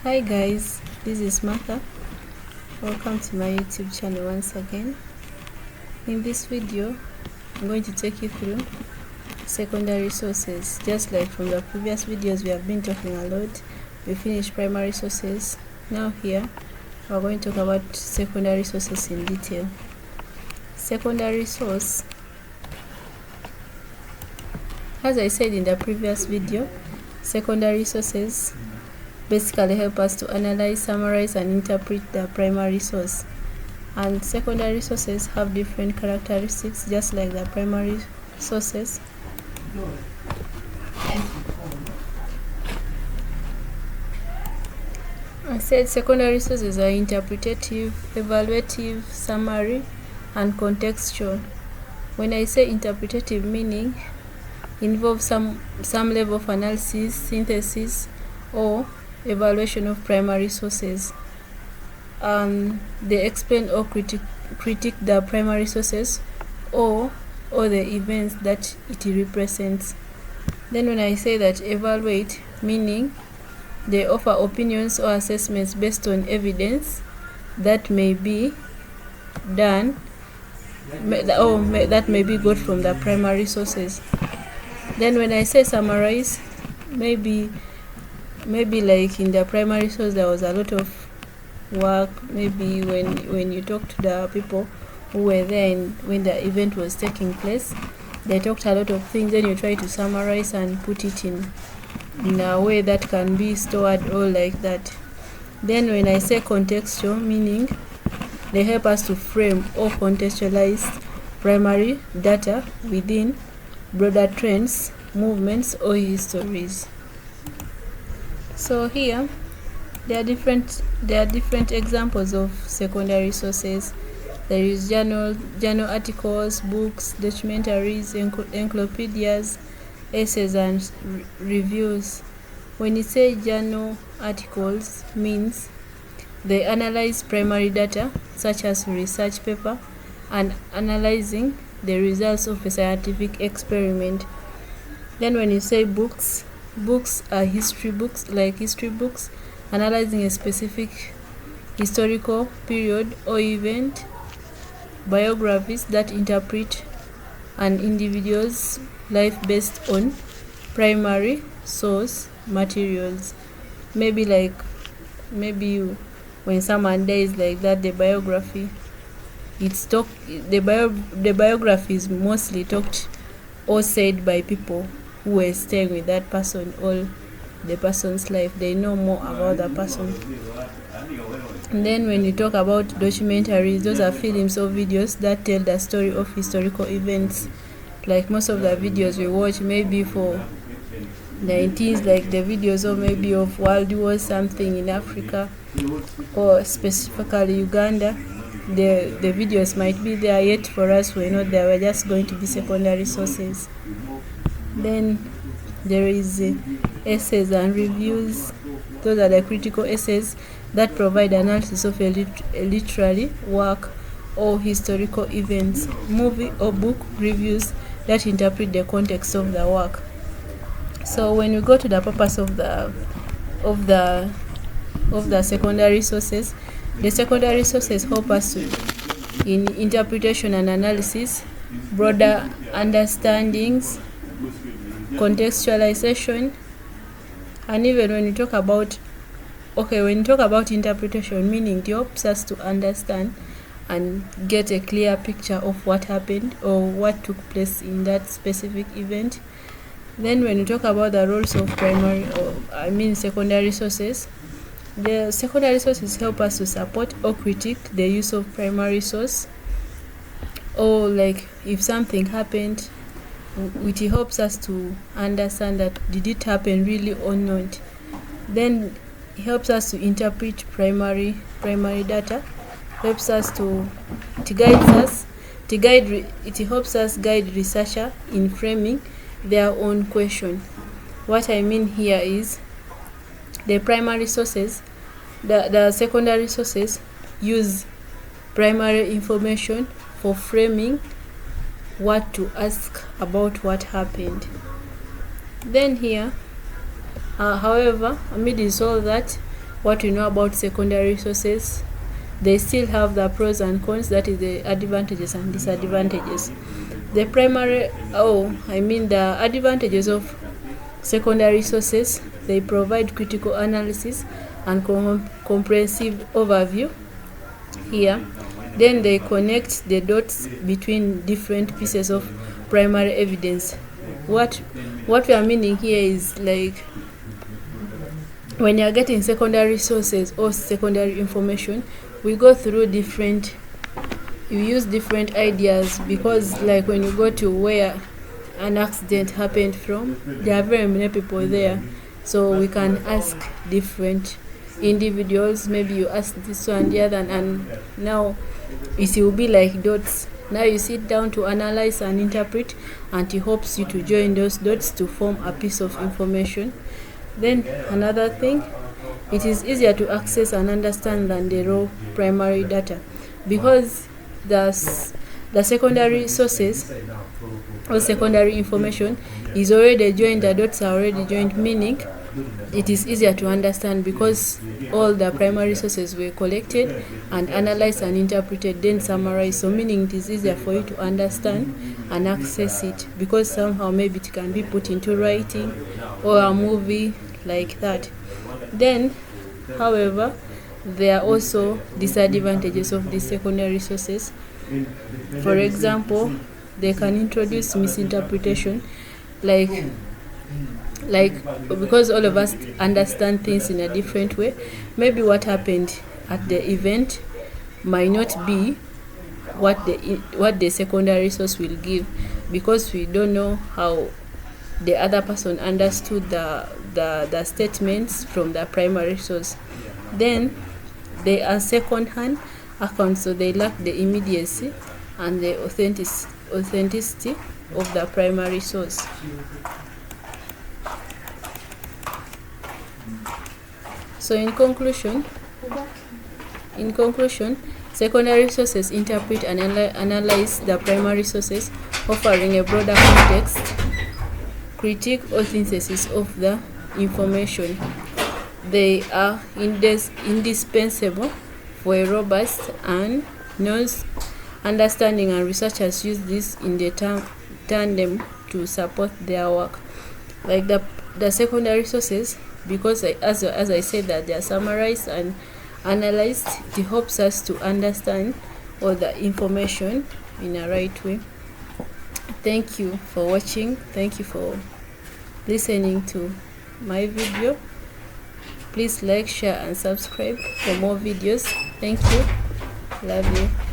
Hi guys, this is Martha. Welcome to my YouTube channel once again. In this video, I'm going to take you through secondary sources. Just like from the previous videos, we have been talking a lot. We finished primary sources. Now here, we're going to talk about secondary sources in detail. Secondary source, as I said in the previous video, secondary sources basically help us to analyze, summarize, and interpret the primary source. And secondary sources have different characteristics, just like the primary sources. I said secondary sources are interpretative, evaluative, summary, and contextual. When I say interpretative, meaning involves some level of analysis, synthesis, or evaluation of primary sources. They explain or critique the primary sources or the events that it represents. Then when I say that evaluate, meaning they offer opinions or assessments based on evidence that may be done or that may be got from the primary sources. Then when I say summarize, maybe like in the primary source there was a lot of work. Maybe when you talk to the people who were there when the event was taking place, they talked a lot of things. Then you try to summarize and put it in a way that can be stored or like that. Then when I say contextual, meaning they help us to frame or contextualize primary data within broader trends, movements, or histories. So here there are different examples of secondary sources. There is journal articles, books, documentaries, encyclopedias, essays, and reviews. When you say journal articles, means they analyze primary data such as research paper and analyzing the results of a scientific experiment. Then when you say books are history books, like history books analyzing a specific historical period or event. Biographies that interpret an individual's life based on primary source materials. Maybe when someone dies like that, the biography the biography is mostly talked or said by people who were staying with that person all the person's life. They know more about the person. And then when you talk about documentaries, those are films or videos that tell the story of historical events. Like most of the videos we watch, maybe for 19s, like the videos or maybe of World War something in Africa or specifically Uganda, the videos might be there, yet for us we're not there. We're just going to be secondary sources. Then there is essays and reviews. Those are the critical essays that provide analysis of a literary work or historical events. Movie or book reviews that interpret the context of the work. So when we go to the purpose of the secondary sources, the secondary sources help us in interpretation and analysis, broader understandings, contextualization, and even when you talk about interpretation, meaning it helps us to understand and get a clear picture of what happened or what took place in that specific event. Then when you talk about the roles of secondary sources, the secondary sources help us to support or critique the use of primary source, or like if something happened, which helps us to understand that did it happen really or not. Then it helps us to interpret primary data, helps us it helps us guide researcher in framing their own question. What I mean here is the primary sources, the secondary sources use primary information for framing what to ask about what happened. Then here, however, amidst all that, what we know about secondary sources. They still have the pros and cons, that is the advantages and disadvantages. The advantages of secondary sources: they provide critical analysis and comprehensive overview here. Then they connect the dots between different pieces of primary evidence. What we are meaning here is, like, when you are getting secondary sources or secondary information, we go through you use different ideas, because like when you go to where an accident happened from, there are very many people there, so we can ask different individuals. Maybe you ask this one, the other, and now it will be like dots. Now you sit down to analyze and interpret, and it helps you to join those dots to form a piece of information. Then another thing, it is easier to access and understand than the raw primary data, because the secondary sources or secondary information is already joined, the dots are already joined, meaning it is easier to understand because all the primary sources were collected and analyzed and interpreted, then summarized. So meaning it is easier for you to understand and access it, because somehow maybe it can be put into writing or a movie like that. Then, however, there are also disadvantages of these secondary sources. For example, they can introduce misinterpretation, like because all of us understand things in a different way. Maybe what happened at the event might not be what the secondary source will give, because we don't know how the other person understood the statements from the primary source. Then they are second-hand accounts, so they lack the immediacy and the authenticity of the primary source. So in conclusion, secondary sources interpret and analyze the primary sources, offering a broader context, critique or synthesis of the information. They are indispensable for a robust and nuanced understanding, and researchers use this in the tandem to support their work. Like the secondary sources, because as I said that they are summarized and analyzed, it helps us to understand all the information in a right way. Thank you for watching. Thank you for listening to my video. Please like, share and subscribe for more videos. Thank you. Love you.